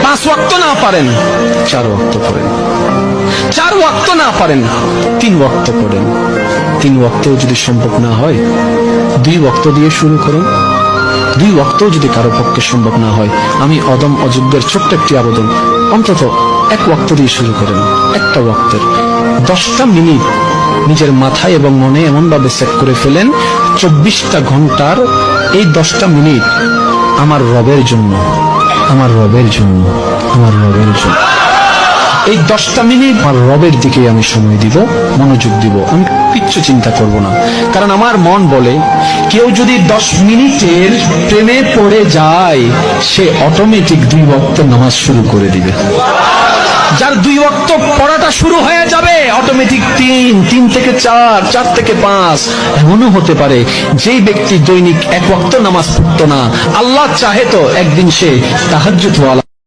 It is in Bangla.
5 ওয়াক্ত না পারেন 4 ওয়াক্ত পড়েন, 4 ওয়াক্ত না পারেন 3 ওয়াক্ত পড়েন, 3 ওয়াক্তও যদি সম্ভব না হয় 2 ওয়াক্ত দিয়ে শুরু করেন, 2 ওয়াক্তও যদি কারো পক্ষে সম্ভব না হয়, আমি অদম অযোগ্যের ছোট্ট একটি আবেদন, অন্তত 1 ওয়াক্ত দিয়ে শুরু করেন। একটা ওয়াক্তের 10টা মিনিট নিজের মাথায় এবং মনে এমন ভাবে সেট করে ফেলেন, 24টা ঘন্টার এই 10টা মিনিট আমার রবের জন্য, আমার রবের জন্য, আমার রবের জন্য। এই 10টা মিনিট আমার রবের দিকে আমি সময় দিব, মনোযোগ দিব, আমি কিচ্ছু চিন্তা করব না। কারণ আমার মন বলে কেউ যদি 10 মিনিটের প্রেমে পড়ে যায় সে অটোমেটিক 2 ওয়াক্ত নামাজ শুরু করে দিবে। যার 2 ওয়াক্ত পড়াটা শুরু হয়ে যাবে অটোমেটিক 3 থেকে 4, 4 থেকে 5। এমনও হতে পারে যেই ব্যক্তি দৈনিক 1 ওয়াক্ত নামাজ পড়তো না, আল্লাহ চাহে তো একদিন সে তাহাজ্জুদ ওয়ালা